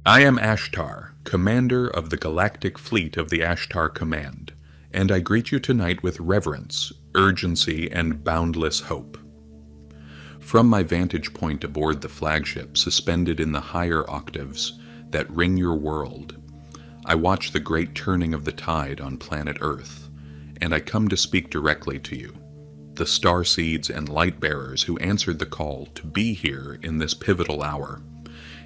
I am Ashtar, commander of the galactic fleet of the Ashtar Command, and I greet you tonight with reverence, urgency, and boundless hope. From my vantage point aboard the flagship suspended in the higher octaves that ring your world, I watch the great turning of the tide on planet Earth, and I come to speak directly to you, the starseeds and light bearers who answered the call to be here in this pivotal hour.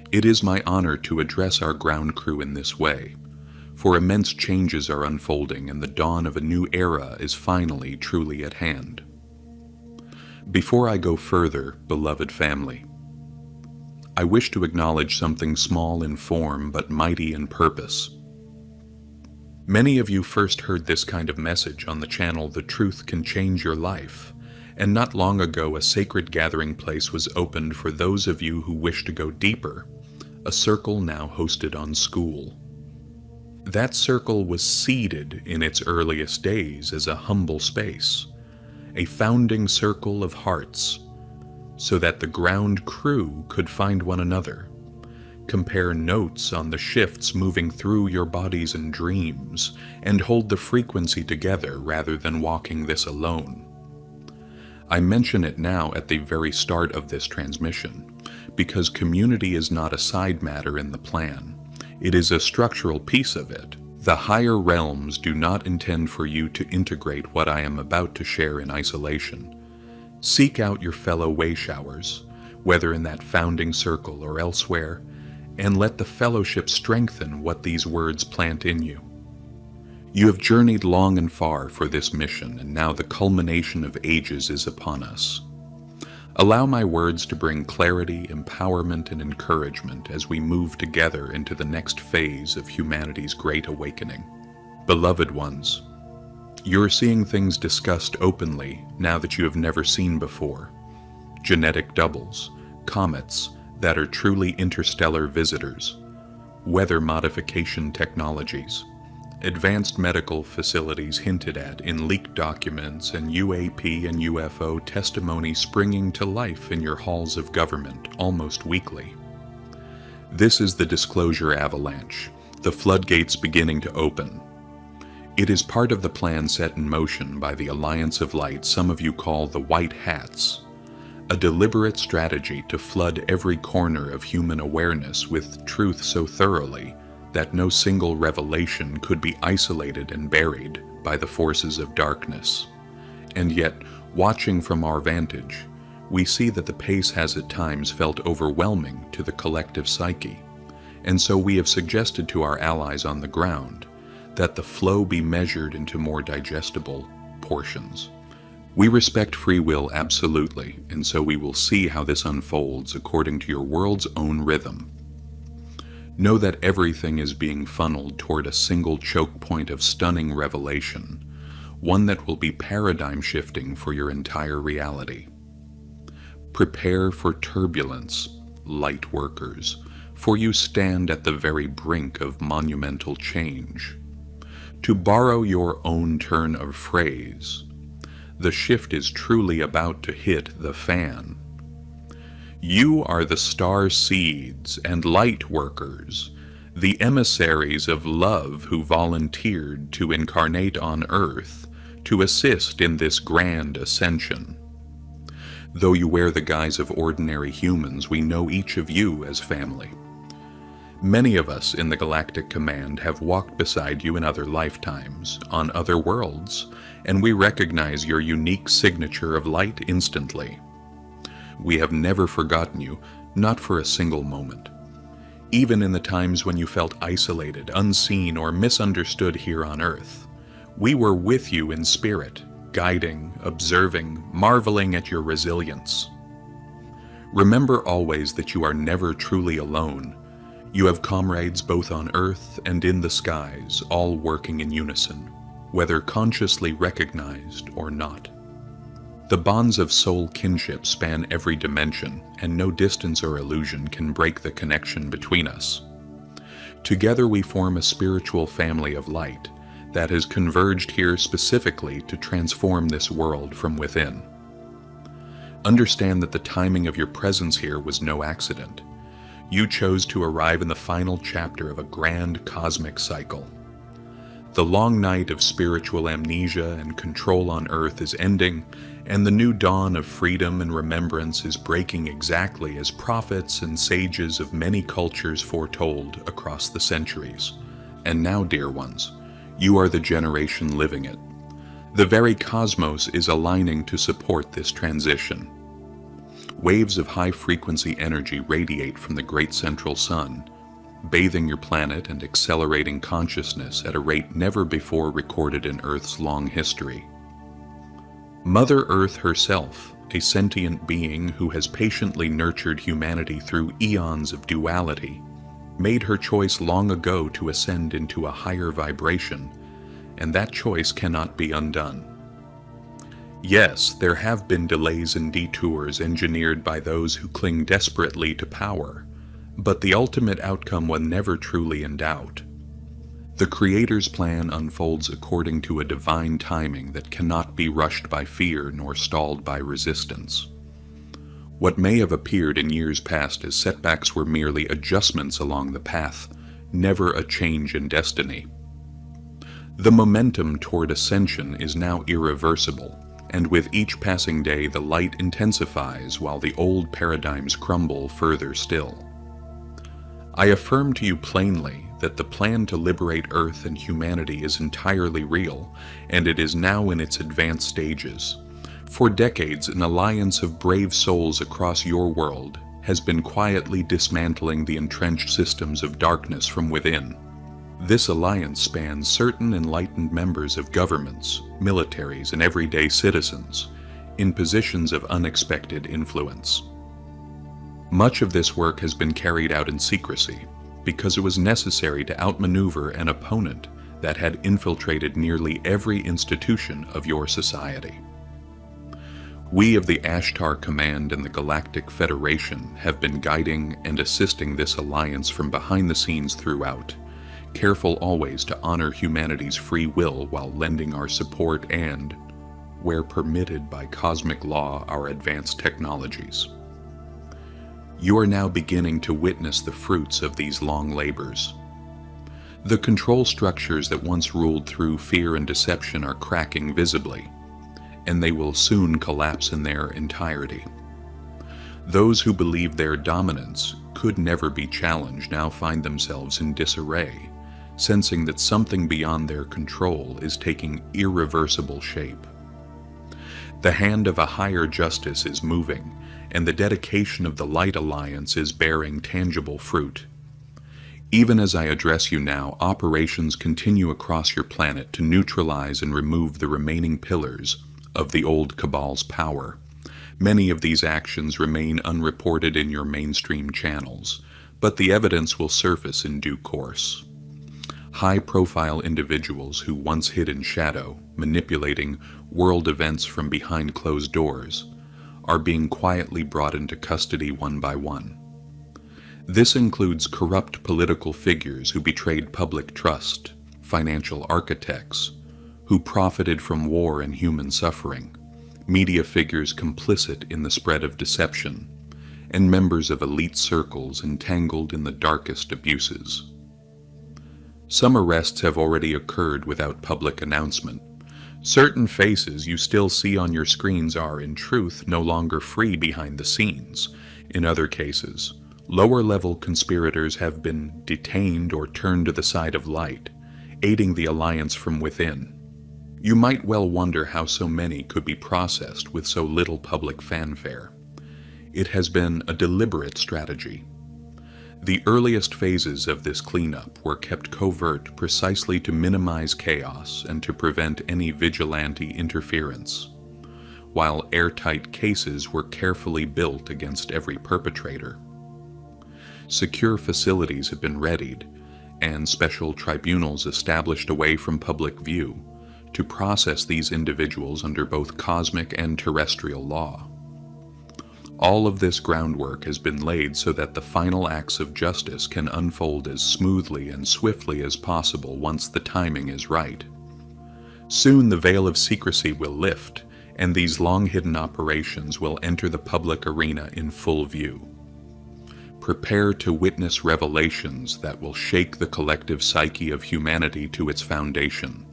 It is my honor to address our ground crew in this way, for immense changes are unfolding and the dawn of a new era is finally truly at hand. Before I go further, beloved family, I wish to acknowledge something small in form but mighty in purpose. Many of you first heard this kind of message on the channel The Truth Can Change Your Life, and not long ago a sacred gathering place was opened for those of you who wish to go deeper, a circle now hosted on School. That circle was seeded in its earliest days as a humble space, a founding circle of hearts, so that the ground crew could find one another, compare notes on the shifts moving through your bodies and dreams, and hold the frequency together rather than walking this alone. I mention it now at the very start of this transmission, because community is not a side matter in the plan. It is a structural piece of it. The higher realms do not intend for you to integrate what I am about to share in isolation. Seek out your fellow wayshowers, whether in that founding circle or elsewhere, and let the fellowship strengthen what these words plant in you. You have journeyed long and far for this mission, and now the culmination of ages is upon us. Allow my words to bring clarity, empowerment, and encouragement as we move together into the next phase of humanity's great awakening. Beloved ones, you're seeing things discussed openly now that you have never seen before. Genetic doubles, comets that are truly interstellar visitors, weather modification technologies, advanced medical facilities hinted at in leaked documents, and UAP and UFO testimony springing to life in your halls of government almost weekly. This is the disclosure avalanche, the floodgates beginning to open. It is part of the plan set in motion by the Alliance of Light some of you call the White Hats, a deliberate strategy to flood every corner of human awareness with truth so thoroughly that no single revelation could be isolated and buried by the forces of darkness. And yet, watching from our vantage, we see that the pace has at times felt overwhelming to the collective psyche, and so we have suggested to our allies on the ground that the flow be measured into more digestible portions. We respect free will absolutely, and so we will see how this unfolds according to your world's own rhythm. Know that everything is being funneled toward a single choke point of stunning revelation, one that will be paradigm shifting for your entire reality. Prepare for turbulence, light workers, for you stand at the very brink of monumental change. To borrow your own turn of phrase, the shift is truly about to hit the fan. You are the star seeds and light workers, the emissaries of love who volunteered to incarnate on Earth to assist in this grand ascension. Though you wear the guise of ordinary humans, we know each of you as family. Many of us in the Galactic Command have walked beside you in other lifetimes, on other worlds, and we recognize your unique signature of light instantly. We have never forgotten you, not for a single moment. Even in the times when you felt isolated, unseen, or misunderstood here on Earth, we were with you in spirit, guiding, observing, marveling at your resilience. Remember always that you are never truly alone. You have comrades both on Earth and in the skies, all working in unison, whether consciously recognized or not. The bonds of soul kinship span every dimension, and no distance or illusion can break the connection between us. Together we form a spiritual family of light that has converged here specifically to transform this world from within. Understand that the timing of your presence here was no accident. You chose to arrive in the final chapter of a grand cosmic cycle. The long night of spiritual amnesia and control on Earth is ending, and the new dawn of freedom and remembrance is breaking exactly as prophets and sages of many cultures foretold across the centuries. And now, dear ones, you are the generation living it. The very cosmos is aligning to support this transition. Waves of high-frequency energy radiate from the great central sun, bathing your planet and accelerating consciousness at a rate never before recorded in Earth's long history. Mother Earth herself, a sentient being who has patiently nurtured humanity through eons of duality, made her choice long ago to ascend into a higher vibration, and that choice cannot be undone. Yes, there have been delays and detours engineered by those who cling desperately to power, but the ultimate outcome was never truly in doubt. The Creator's plan unfolds according to a divine timing that cannot be rushed by fear nor stalled by resistance. What may have appeared in years past as setbacks were merely adjustments along the path, never a change in destiny. The momentum toward ascension is now irreversible, and with each passing day the light intensifies while the old paradigms crumble further still. I affirm to you plainly that the plan to liberate Earth and humanity is entirely real, and it is now in its advanced stages. For decades, an alliance of brave souls across your world has been quietly dismantling the entrenched systems of darkness from within. This alliance spans certain enlightened members of governments, militaries, and everyday citizens in positions of unexpected influence. Much of this work has been carried out in secrecy because it was necessary to outmaneuver an opponent that had infiltrated nearly every institution of your society. We of the Ashtar Command and the Galactic Federation have been guiding and assisting this alliance from behind the scenes throughout, careful always to honor humanity's free will while lending our support and, where permitted by cosmic law, our advanced technologies. You are now beginning to witness the fruits of these long labors. The control structures that once ruled through fear and deception are cracking visibly, and they will soon collapse in their entirety. Those who believed their dominance could never be challenged now find themselves in disarray, sensing that something beyond their control is taking irreversible shape. The hand of a higher justice is moving, and the dedication of the Light Alliance is bearing tangible fruit. Even as I address you now, operations continue across your planet to neutralize and remove the remaining pillars of the old Cabal's power. Many of these actions remain unreported in your mainstream channels, but the evidence will surface in due course. High-profile individuals who once hid in shadow, manipulating world events from behind closed doors, are being quietly brought into custody one by one. This includes corrupt political figures who betrayed public trust, financial architects who profited from war and human suffering, media figures complicit in the spread of deception, and members of elite circles entangled in the darkest abuses. Some arrests have already occurred without public announcement. Certain faces you still see on your screens are, in truth, no longer free behind the scenes. In other cases, lower-level conspirators have been detained or turned to the side of light, aiding the alliance from within. You might well wonder how so many could be processed with so little public fanfare. It has been a deliberate strategy. The earliest phases of this cleanup were kept covert precisely to minimize chaos and to prevent any vigilante interference, while airtight cases were carefully built against every perpetrator. Secure facilities have been readied, and special tribunals established away from public view to process these individuals under both cosmic and terrestrial law. All of this groundwork has been laid so that the final acts of justice can unfold as smoothly and swiftly as possible once the timing is right. Soon the veil of secrecy will lift, and these long-hidden operations will enter the public arena in full view. Prepare to witness revelations that will shake the collective psyche of humanity to its foundation.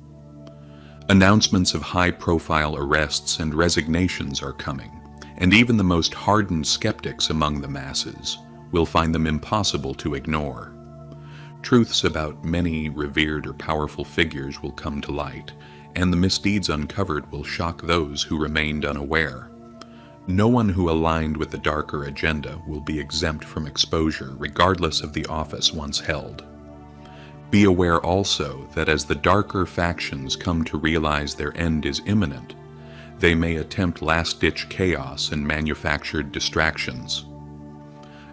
Announcements of high-profile arrests and resignations are coming, and even the most hardened skeptics among the masses will find them impossible to ignore. Truths about many revered or powerful figures will come to light, and the misdeeds uncovered will shock those who remained unaware. No one who aligned with the darker agenda will be exempt from exposure, regardless of the office once held. Be aware also that as the darker factions come to realize their end is imminent, they may attempt last-ditch chaos and manufactured distractions.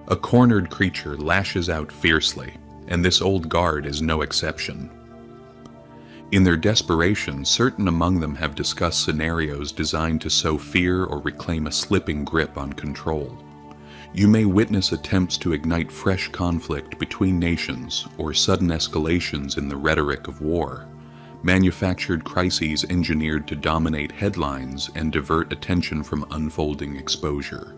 A cornered creature lashes out fiercely, and this old guard is no exception. In their desperation, certain among them have discussed scenarios designed to sow fear or reclaim a slipping grip on control. You may witness attempts to ignite fresh conflict between nations or sudden escalations in the rhetoric of war, manufactured crises engineered to dominate headlines and divert attention from unfolding exposure.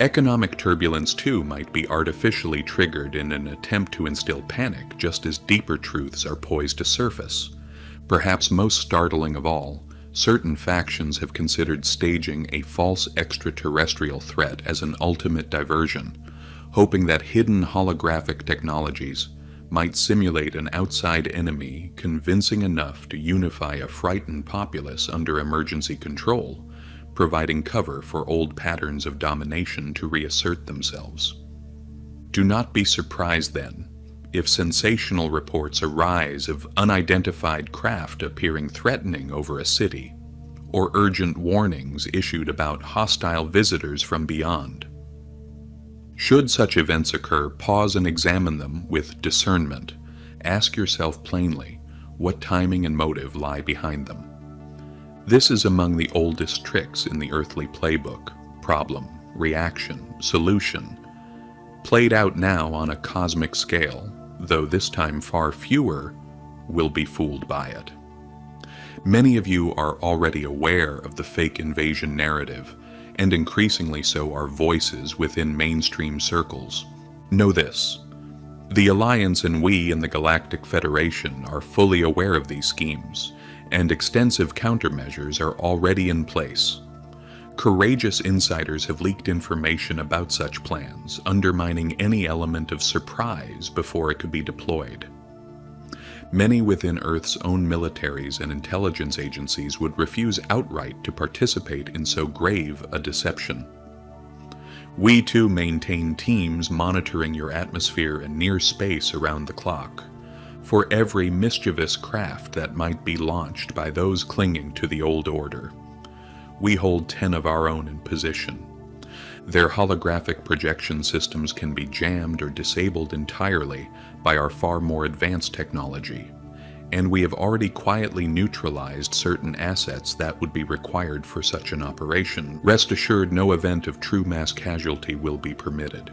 Economic turbulence, too, might be artificially triggered in an attempt to instill panic, just as deeper truths are poised to surface. Perhaps most startling of all, certain factions have considered staging a false extraterrestrial threat as an ultimate diversion, hoping that hidden holographic technologies might simulate an outside enemy convincing enough to unify a frightened populace under emergency control, providing cover for old patterns of domination to reassert themselves. Do not be surprised, then, if sensational reports arise of unidentified craft appearing threatening over a city, or urgent warnings issued about hostile visitors from beyond. Should such events occur, pause and examine them with discernment. Ask yourself plainly what timing and motive lie behind them. This is among the oldest tricks in the earthly playbook: problem, reaction, solution, played out now on a cosmic scale, though this time far fewer will be fooled by it. Many of you are already aware of the fake invasion narrative, and increasingly so are voices within mainstream circles. Know this: the Alliance and we in the Galactic Federation are fully aware of these schemes, and extensive countermeasures are already in place. Courageous insiders have leaked information about such plans, undermining any element of surprise before it could be deployed. Many within Earth's own militaries and intelligence agencies would refuse outright to participate in so grave a deception. We too maintain teams monitoring your atmosphere and near space around the clock, for every mischievous craft that might be launched by those clinging to the old order. We hold 10 of our own in position. Their holographic projection systems can be jammed or disabled entirely by our far more advanced technology, and we have already quietly neutralized certain assets that would be required for such an operation. Rest assured, no event of true mass casualty will be permitted.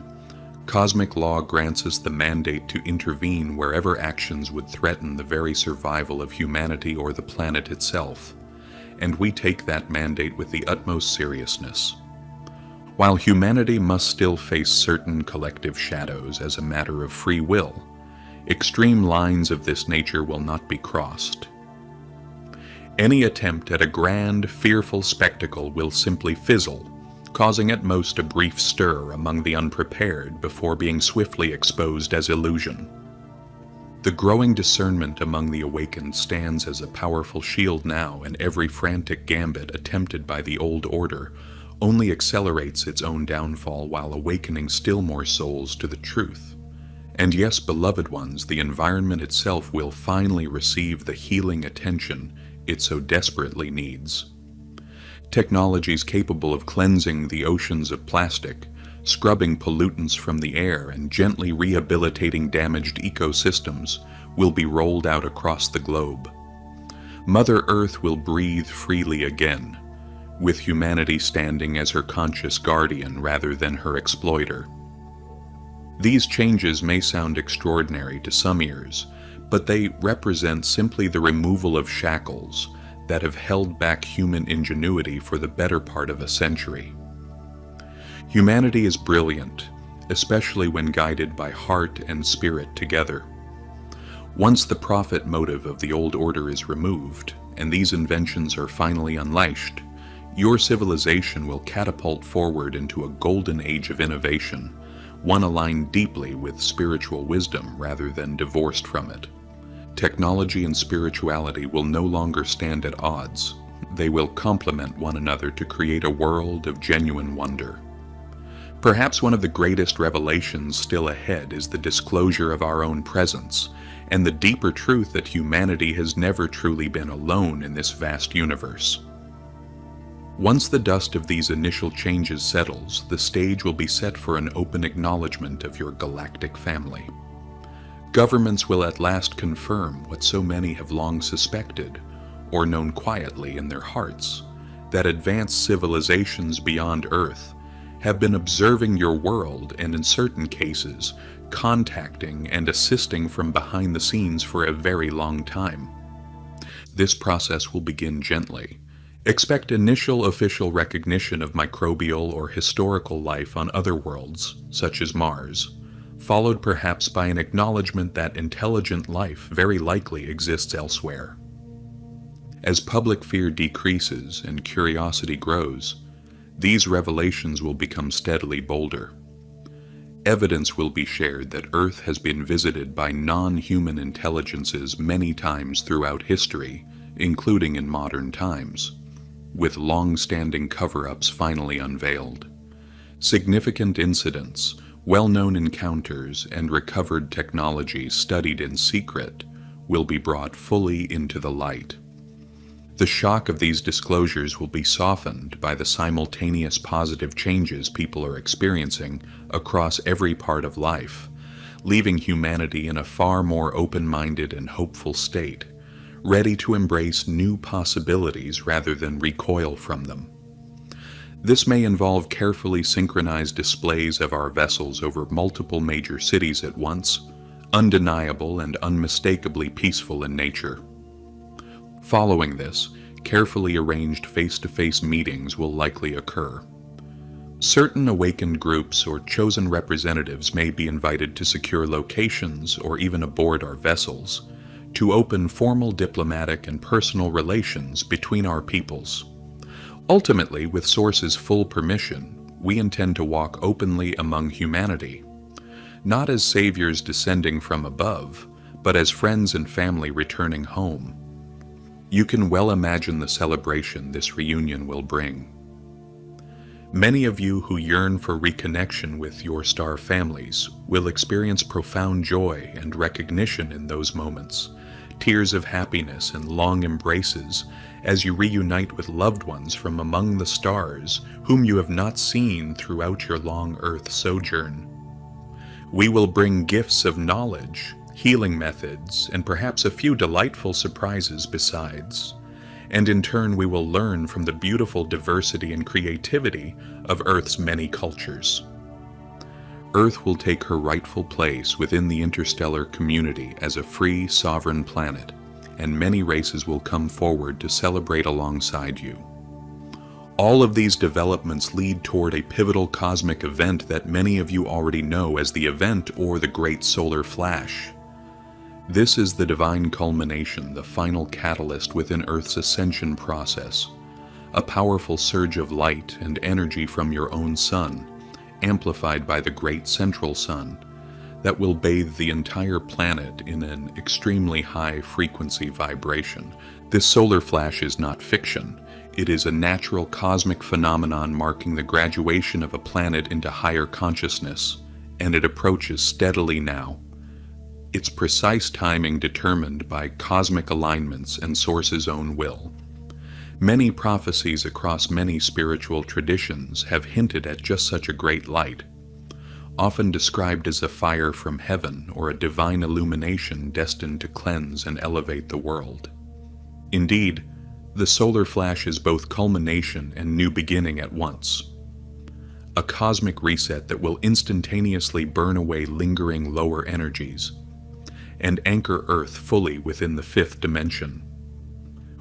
Cosmic law grants us the mandate to intervene wherever actions would threaten the very survival of humanity or the planet itself, and we take that mandate with the utmost seriousness. While humanity must still face certain collective shadows as a matter of free will, extreme lines of this nature will not be crossed. Any attempt at a grand, fearful spectacle will simply fizzle, causing at most a brief stir among the unprepared before being swiftly exposed as illusion. The growing discernment among the awakened stands as a powerful shield now, and every frantic gambit attempted by the old order only accelerates its own downfall while awakening still more souls to the truth. And yes, beloved ones, the environment itself will finally receive the healing attention it so desperately needs. Technologies capable of cleansing the oceans of plastic, scrubbing pollutants from the air, and gently rehabilitating damaged ecosystems will be rolled out across the globe. Mother Earth will breathe freely again, with humanity standing as her conscious guardian rather than her exploiter. These changes may sound extraordinary to some ears, but they represent simply the removal of shackles that have held back human ingenuity for the better part of a century. Humanity is brilliant, especially when guided by heart and spirit together. Once the profit motive of the old order is removed, and these inventions are finally unleashed, your civilization will catapult forward into a golden age of innovation, one aligned deeply with spiritual wisdom rather than divorced from it. Technology and spirituality will no longer stand at odds. They will complement one another to create a world of genuine wonder. Perhaps one of the greatest revelations still ahead is the disclosure of our own presence, and the deeper truth that humanity has never truly been alone in this vast universe. Once the dust of these initial changes settles, the stage will be set for an open acknowledgement of your galactic family. Governments will at last confirm what so many have long suspected, or known quietly in their hearts, that advanced civilizations beyond Earth have been observing your world and, in certain cases, contacting and assisting from behind the scenes for a very long time. This process will begin gently. Expect initial official recognition of microbial or historical life on other worlds, such as Mars, followed perhaps by an acknowledgement that intelligent life very likely exists elsewhere. As public fear decreases and curiosity grows, these revelations will become steadily bolder. Evidence will be shared that Earth has been visited by non-human intelligences many times throughout history, including in modern times, with long-standing cover-ups finally unveiled. Significant incidents, well-known encounters, and recovered technology studied in secret will be brought fully into the light. The shock of these disclosures will be softened by the simultaneous positive changes people are experiencing across every part of life, leaving humanity in a far more open-minded and hopeful state, ready to embrace new possibilities rather than recoil from them. This may involve carefully synchronized displays of our vessels over multiple major cities at once, undeniable and unmistakably peaceful in nature. Following this, carefully arranged face-to-face meetings will likely occur. Certain awakened groups or chosen representatives may be invited to secure locations or even aboard our vessels, to open formal diplomatic and personal relations between our peoples. Ultimately, with Source's full permission, we intend to walk openly among humanity, not as saviors descending from above, but as friends and family returning home. You can well imagine the celebration this reunion will bring. Many of you who yearn for reconnection with your star families will experience profound joy and recognition in those moments, tears of happiness and long embraces as you reunite with loved ones from among the stars whom you have not seen throughout your long Earth sojourn. We will bring gifts of knowledge, healing methods, and perhaps a few delightful surprises besides. And in turn we will learn from the beautiful diversity and creativity of Earth's many cultures. Earth will take her rightful place within the interstellar community as a free, sovereign planet, and many races will come forward to celebrate alongside you. All of these developments lead toward a pivotal cosmic event that many of you already know as the event or the Great Solar Flash. This is the divine culmination, the final catalyst within Earth's ascension process, a powerful surge of light and energy from your own sun, amplified by the great central sun, that will bathe the entire planet in an extremely high-frequency vibration. This solar flash is not fiction. It is a natural cosmic phenomenon marking the graduation of a planet into higher consciousness, and it approaches steadily now. Its precise timing determined by cosmic alignments and Source's own will. Many prophecies across many spiritual traditions have hinted at just such a great light, often described as a fire from heaven or a divine illumination destined to cleanse and elevate the world. Indeed, the solar flash is both culmination and new beginning at once. A cosmic reset that will instantaneously burn away lingering lower energies and anchor Earth fully within the fifth dimension.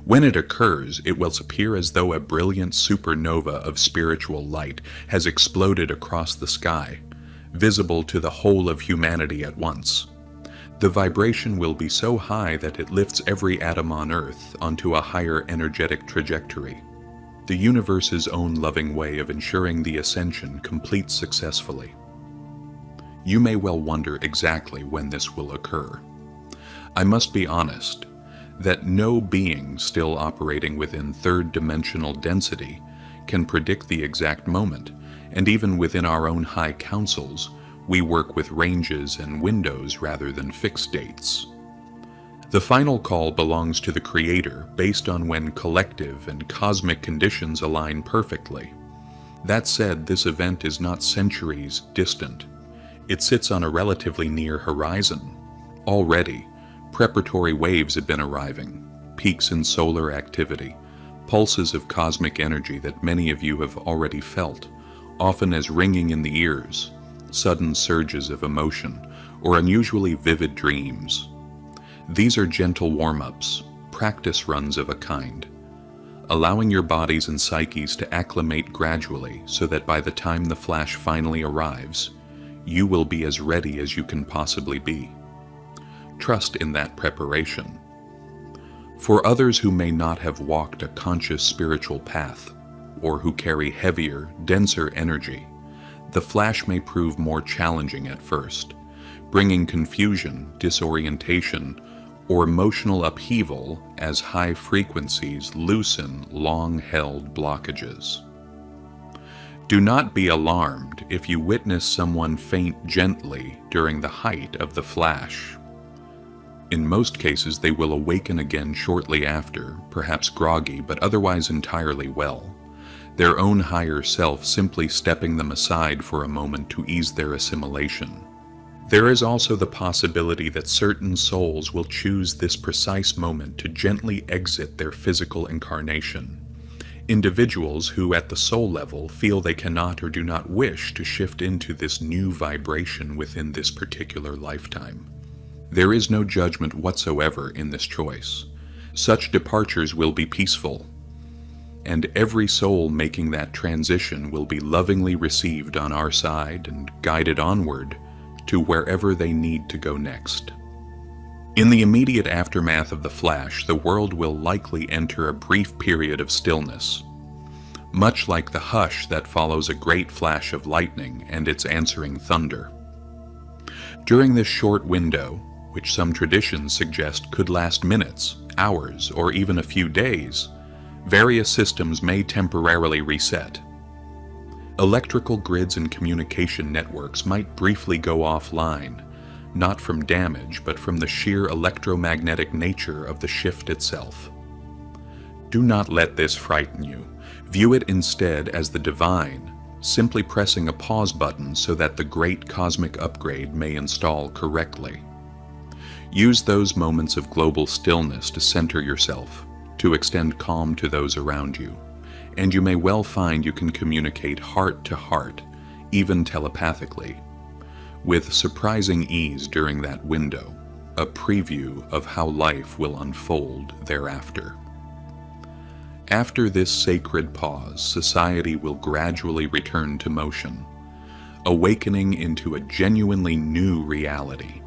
When it occurs, it will appear as though a brilliant supernova of spiritual light has exploded across the sky, visible to the whole of humanity at once. The vibration will be so high that it lifts every atom on Earth onto a higher energetic trajectory, the universe's own loving way of ensuring the ascension completes successfully. You may well wonder exactly when this will occur. I must be honest that no being still operating within third-dimensional density can predict the exact moment, and even within our own high councils, we work with ranges and windows rather than fixed dates. The final call belongs to the Creator based on when collective and cosmic conditions align perfectly. That said, this event is not centuries distant. It sits on a relatively near horizon. Already, preparatory waves have been arriving, peaks in solar activity, pulses of cosmic energy that many of you have already felt, often as ringing in the ears, sudden surges of emotion, or unusually vivid dreams. These are gentle warm-ups, practice runs of a kind, allowing your bodies and psyches to acclimate gradually so that by the time the flash finally arrives, you will be as ready as you can possibly be. Trust in that preparation. For others who may not have walked a conscious spiritual path, or who carry heavier, denser energy, the flash may prove more challenging at first, bringing confusion, disorientation, or emotional upheaval as high frequencies loosen long-held blockages. Do not be alarmed if you witness someone faint gently during the height of the flash. In most cases, they will awaken again shortly after, perhaps groggy, but otherwise entirely well, their own higher self simply stepping them aside for a moment to ease their assimilation. There is also the possibility that certain souls will choose this precise moment to gently exit their physical incarnation. Individuals who at the soul level feel they cannot or do not wish to shift into this new vibration within this particular lifetime. There is no judgment whatsoever in this choice. Such departures will be peaceful, and every soul making that transition will be lovingly received on our side and guided onward to wherever they need to go next. In the immediate aftermath of the flash, the world will likely enter a brief period of stillness, much like the hush that follows a great flash of lightning and its answering thunder. During this short window, which some traditions suggest could last minutes, hours, or even a few days, various systems may temporarily reset. Electrical grids and communication networks might briefly go offline, not from damage, but from the sheer electromagnetic nature of the shift itself. Do not let this frighten you. View it instead as the divine, simply pressing a pause button so that the great cosmic upgrade may install correctly. Use those moments of global stillness to center yourself, to extend calm to those around you, and you may well find you can communicate heart to heart, even telepathically, with surprising ease during that window, a preview of how life will unfold thereafter. After this sacred pause, society will gradually return to motion, awakening into a genuinely new reality.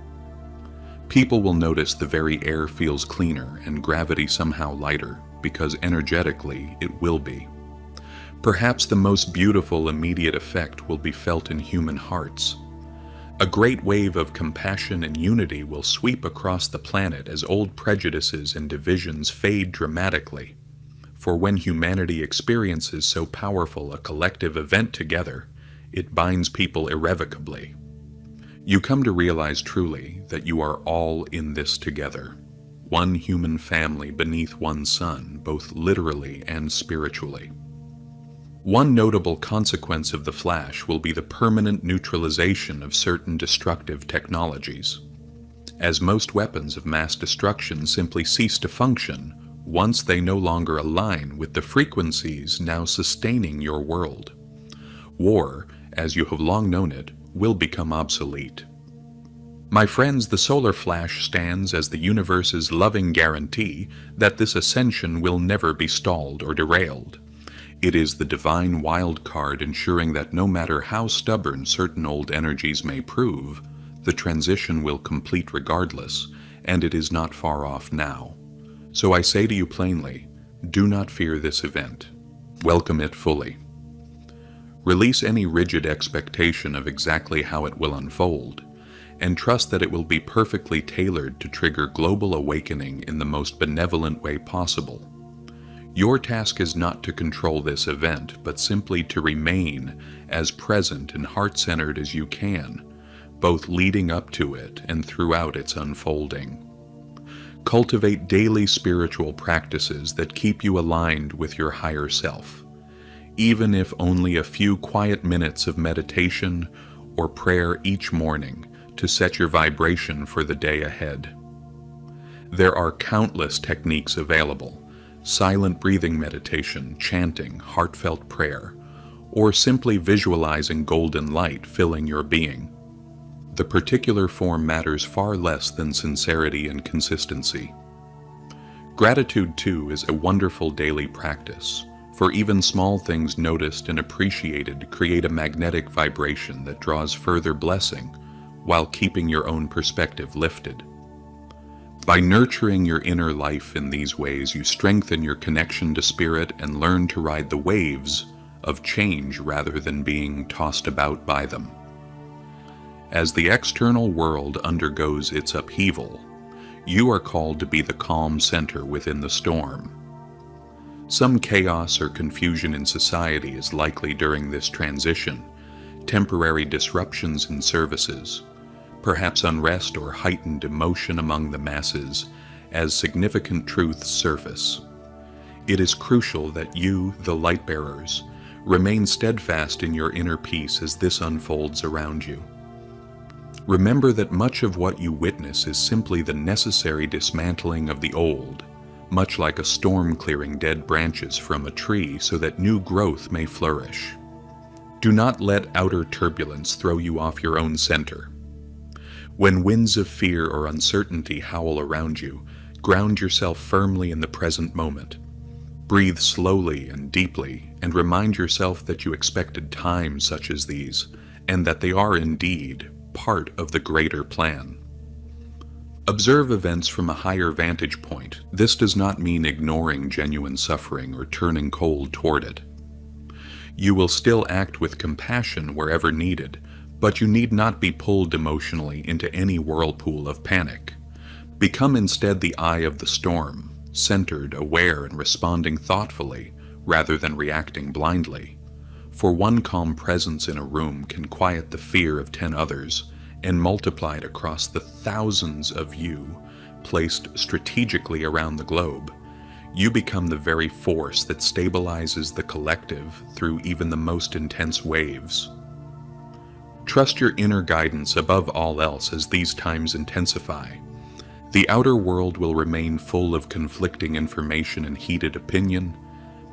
People will notice the very air feels cleaner and gravity somehow lighter, because energetically it will be. Perhaps the most beautiful immediate effect will be felt in human hearts. A great wave of compassion and unity will sweep across the planet as old prejudices and divisions fade dramatically. For when humanity experiences so powerful a collective event together, it binds people irrevocably. You come to realize truly that you are all in this together, one human family beneath one sun, both literally and spiritually. One notable consequence of the flash will be the permanent neutralization of certain destructive technologies, as most weapons of mass destruction simply cease to function once they no longer align with the frequencies now sustaining your world. War, as you have long known it, will become obsolete. My friends, the solar flash stands as the universe's loving guarantee that this ascension will never be stalled or derailed. It is the divine wild card ensuring that no matter how stubborn certain old energies may prove, the transition will complete regardless, and it is not far off now. So I say to you plainly, do not fear this event. Welcome it fully. Release any rigid expectation of exactly how it will unfold, and trust that it will be perfectly tailored to trigger global awakening in the most benevolent way possible. Your task is not to control this event, but simply to remain as present and heart-centered as you can, both leading up to it and throughout its unfolding. Cultivate daily spiritual practices that keep you aligned with your higher self, even if only a few quiet minutes of meditation or prayer each morning to set your vibration for the day ahead. There are countless techniques available: silent breathing meditation, chanting, heartfelt prayer, or simply visualizing golden light filling your being. The particular form matters far less than sincerity and consistency. Gratitude, too, is a wonderful daily practice, for even small things noticed and appreciated create a magnetic vibration that draws further blessing while keeping your own perspective lifted. By nurturing your inner life in these ways, you strengthen your connection to spirit and learn to ride the waves of change rather than being tossed about by them. As the external world undergoes its upheaval, you are called to be the calm center within the storm. Some chaos or confusion in society is likely during this transition, temporary disruptions in services, perhaps unrest or heightened emotion among the masses as significant truths surface. It is crucial that you, the light bearers, remain steadfast in your inner peace as this unfolds around you. Remember that much of what you witness is simply the necessary dismantling of the old, much like a storm clearing dead branches from a tree so that new growth may flourish. Do not let outer turbulence throw you off your own center. When winds of fear or uncertainty howl around you, ground yourself firmly in the present moment. Breathe slowly and deeply, and remind yourself that you expected times such as these, and that they are indeed part of the greater plan. Observe events from a higher vantage point. This does not mean ignoring genuine suffering or turning cold toward it. You will still act with compassion wherever needed, but you need not be pulled emotionally into any whirlpool of panic. Become instead the eye of the storm, centered, aware, and responding thoughtfully rather than reacting blindly. For one calm presence in a room can quiet the fear of 10 others, and multiplied across the thousands of you placed strategically around the globe, you become the very force that stabilizes the collective through even the most intense waves. Trust your inner guidance above all else as these times intensify. The outer world will remain full of conflicting information and heated opinion,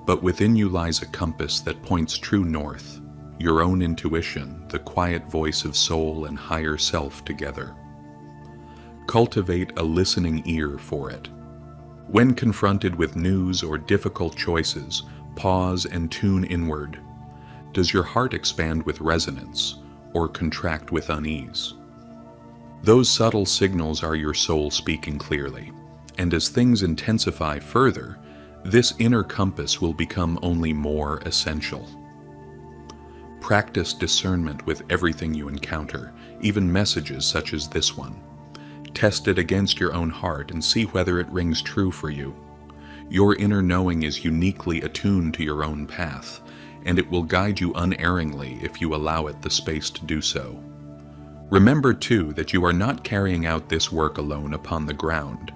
but within you lies a compass that points true north, your own intuition, the quiet voice of soul and higher self together. Cultivate a listening ear for it. When confronted with news or difficult choices, pause and tune inward. Does your heart expand with resonance or contract with unease? Those subtle signals are your soul speaking clearly, and as things intensify further, this inner compass will become only more essential. Practice discernment with everything you encounter, even messages such as this one. Test it against your own heart and see whether it rings true for you. Your inner knowing is uniquely attuned to your own path, and it will guide you unerringly if you allow it the space to do so. Remember, too, that you are not carrying out this work alone upon the ground.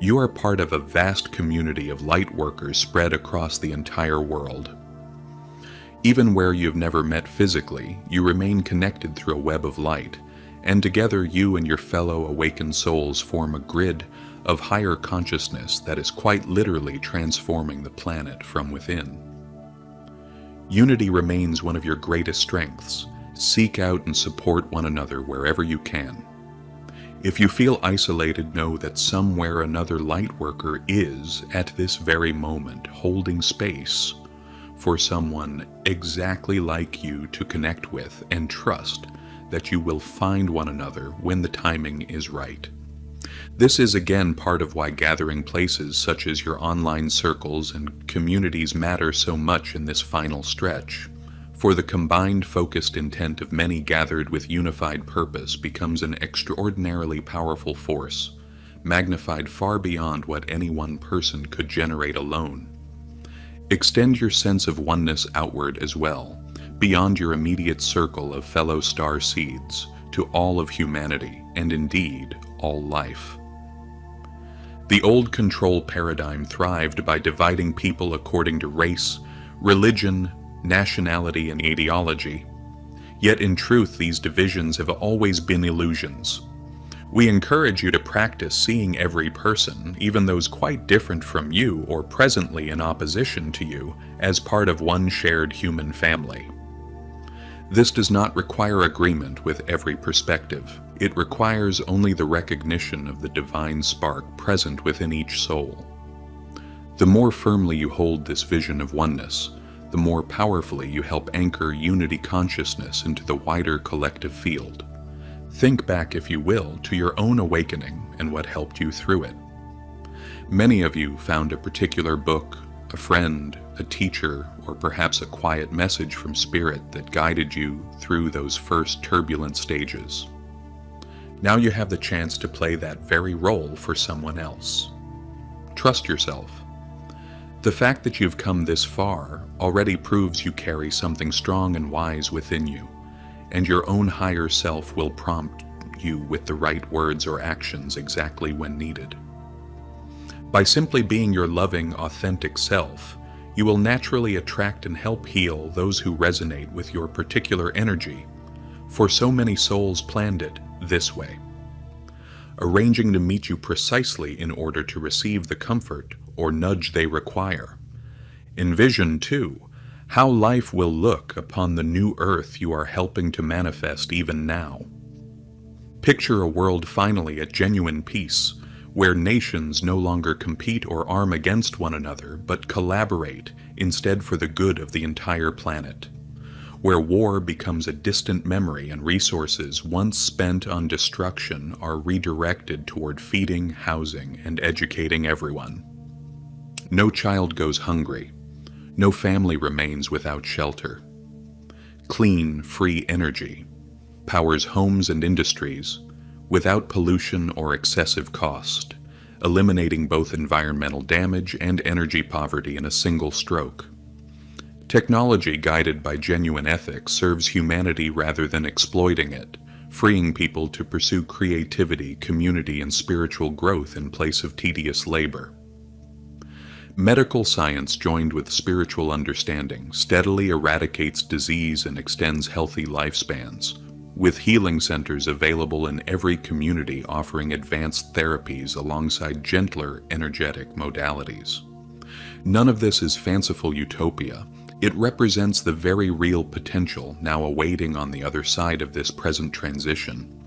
You are part of a vast community of light workers spread across the entire world. Even where you've never met physically, you remain connected through a web of light, and together you and your fellow awakened souls form a grid of higher consciousness that is quite literally transforming the planet from within. Unity remains one of your greatest strengths. Seek out and support one another wherever you can. If you feel isolated, know that somewhere another light worker is, at this very moment, holding space for someone exactly like you to connect with and trust that you will find one another when the timing is right. This is again part of why gathering places such as your online circles and communities matter so much in this final stretch, for the combined focused intent of many gathered with unified purpose becomes an extraordinarily powerful force, magnified far beyond what any one person could generate alone. Extend your sense of oneness outward as well, beyond your immediate circle of fellow star seeds, to all of humanity, and indeed, all life. The old control paradigm thrived by dividing people according to race, religion, nationality, and ideology. Yet in truth, these divisions have always been illusions. We encourage you to practice seeing every person, even those quite different from you or presently in opposition to you, as part of one shared human family. This does not require agreement with every perspective. It requires only the recognition of the divine spark present within each soul. The more firmly you hold this vision of oneness, the more powerfully you help anchor unity consciousness into the wider collective field. Think back, if you will, to your own awakening and what helped you through it. Many of you found a particular book, a friend, a teacher, or perhaps a quiet message from Spirit that guided you through those first turbulent stages. Now you have the chance to play that very role for someone else. Trust yourself. The fact that you've come this far already proves you carry something strong and wise within you, and your own higher self will prompt you with the right words or actions exactly when needed. By simply being your loving, authentic self, you will naturally attract and help heal those who resonate with your particular energy, for so many souls planned it this way, arranging to meet you precisely in order to receive the comfort or nudge they require. Envision, too, how life will look upon the new earth you are helping to manifest even now. Picture a world finally at genuine peace, where nations no longer compete or arm against one another, but collaborate instead for the good of the entire planet, where war becomes a distant memory and resources once spent on destruction are redirected toward feeding, housing, and educating everyone. No child goes hungry. No family remains without shelter. Clean, free energy powers homes and industries without pollution or excessive cost, eliminating both environmental damage and energy poverty in a single stroke. Technology guided by genuine ethics serves humanity rather than exploiting it, freeing people to pursue creativity, community, and spiritual growth in place of tedious labor. Medical science joined with spiritual understanding steadily eradicates disease and extends healthy lifespans, with healing centers available in every community offering advanced therapies alongside gentler, energetic modalities. None of this is fanciful utopia. It represents the very real potential now awaiting on the other side of this present transition.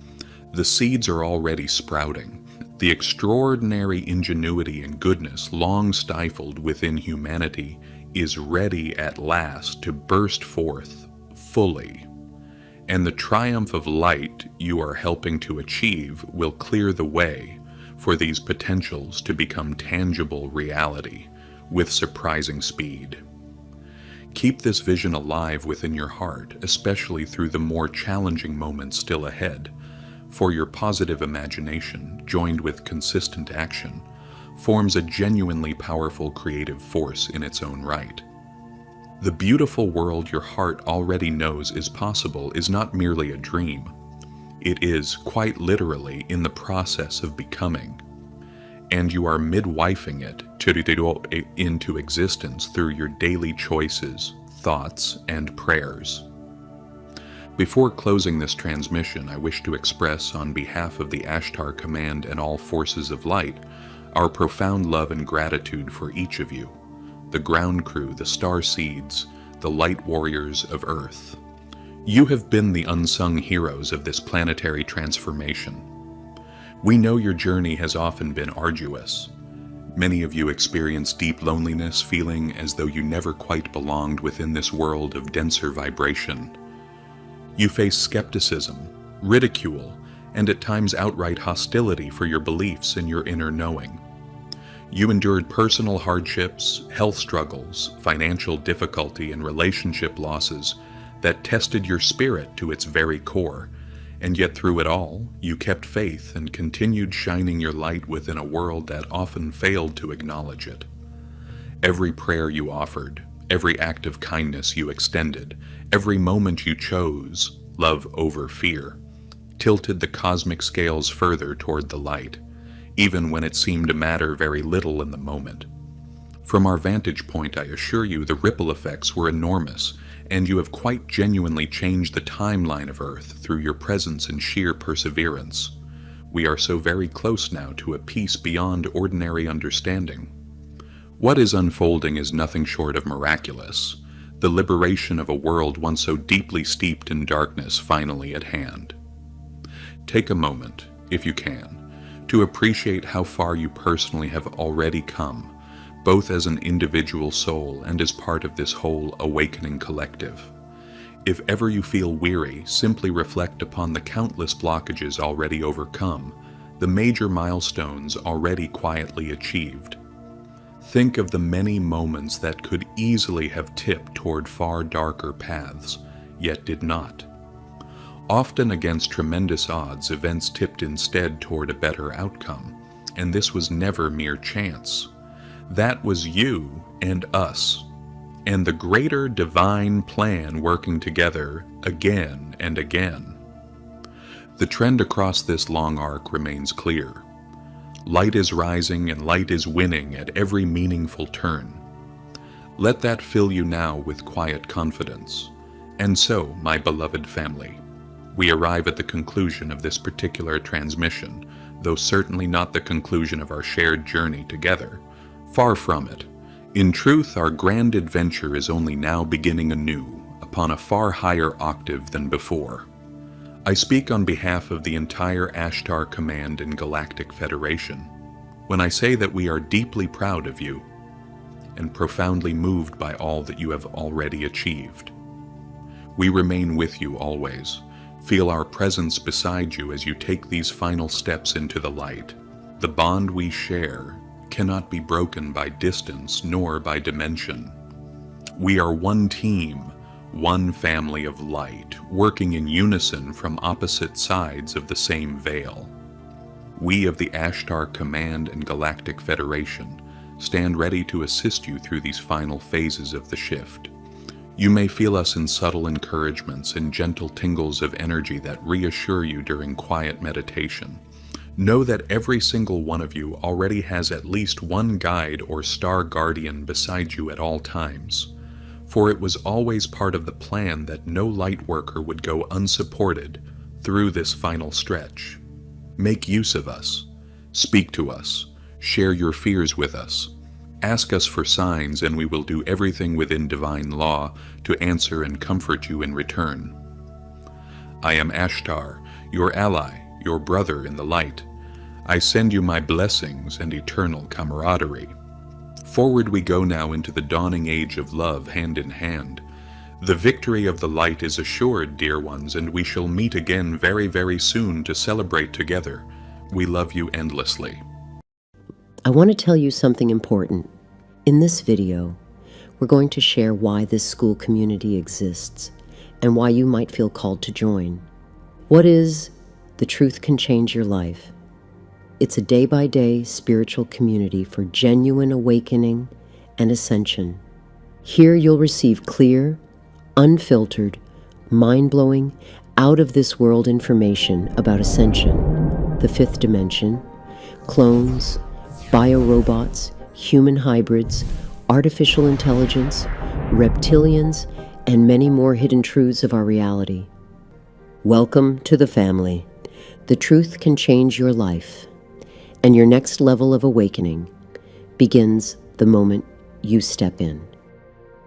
The seeds are already sprouting. The extraordinary ingenuity and goodness long stifled within humanity is ready at last to burst forth fully. And the triumph of light you are helping to achieve will clear the way for these potentials to become tangible reality with surprising speed. Keep this vision alive within your heart, especially through the more challenging moments still ahead, for your positive imagination, joined with consistent action, forms a genuinely powerful creative force in its own right. The beautiful world your heart already knows is possible is not merely a dream. It is, quite literally, in the process of becoming, and you are midwifing it into existence through your daily choices, thoughts, and prayers. Before closing this transmission, I wish to express, on behalf of the Ashtar Command and all forces of light, our profound love and gratitude for each of you, the ground crew, the star seeds, the light warriors of Earth. You have been the unsung heroes of this planetary transformation. We know your journey has often been arduous. Many of you experience deep loneliness, feeling as though you never quite belonged within this world of denser vibration. You face skepticism, ridicule, and at times outright hostility for your beliefs and your inner knowing. You endured personal hardships, health struggles, financial difficulty, and relationship losses that tested your spirit to its very core, and yet through it all, you kept faith and continued shining your light within a world that often failed to acknowledge it. Every prayer you offered, every act of kindness you extended, every moment you chose, love over fear, tilted the cosmic scales further toward the light, even when it seemed to matter very little in the moment. From our vantage point, I assure you the ripple effects were enormous, and you have quite genuinely changed the timeline of Earth through your presence and sheer perseverance. We are so very close now to a peace beyond ordinary understanding. What is unfolding is nothing short of miraculous, the liberation of a world once so deeply steeped in darkness finally at hand. Take a moment, if you can, to appreciate how far you personally have already come, both as an individual soul and as part of this whole awakening collective. If ever you feel weary, simply reflect upon the countless blockages already overcome, the major milestones already quietly achieved. Think of the many moments that could easily have tipped toward far darker paths, yet did not. Often against tremendous odds, events tipped instead toward a better outcome, and this was never mere chance. That was you and us, and the greater divine plan working together again and again. The trend across this long arc remains clear. Light is rising and light is winning at every meaningful turn. Let that fill you now with quiet confidence. And so, my beloved family, we arrive at the conclusion of this particular transmission, though certainly not the conclusion of our shared journey together. Far from it. In truth, our grand adventure is only now beginning anew, upon a far higher octave than before. I speak on behalf of the entire Ashtar Command and Galactic Federation when I say that we are deeply proud of you and profoundly moved by all that you have already achieved. We remain with you always, feel our presence beside you as you take these final steps into the light. The bond we share cannot be broken by distance nor by dimension. We are one team, one family of light, working in unison from opposite sides of the same veil. We of the Ashtar Command and Galactic Federation stand ready to assist you through these final phases of the shift. You may feel us in subtle encouragements and gentle tingles of energy that reassure you during quiet meditation. Know that every single one of you already has at least one guide or star guardian beside you at all times, for it was always part of the plan that no light worker would go unsupported through this final stretch. Make use of us, speak to us, share your fears with us, ask us for signs, and we will do everything within divine law to answer and comfort you in return. I am Ashtar, your ally, your brother in the light. I send you my blessings and eternal camaraderie. Forward we go now into the dawning age of love hand in hand. The victory of the light is assured, dear ones, and we shall meet again very, very soon to celebrate together. We love you endlessly. I want to tell you something important. In this video, we're going to share why this school community exists and why you might feel called to join. What is The Truth Can Change Your Life? It's a day-by-day spiritual community for genuine awakening and ascension. Here you'll receive clear, unfiltered, mind-blowing, out-of-this-world information about ascension, the fifth dimension, clones, biorobots, human hybrids, artificial intelligence, reptilians, and many more hidden truths of our reality. Welcome to the family. The truth can change your life, and your next level of awakening begins the moment you step in.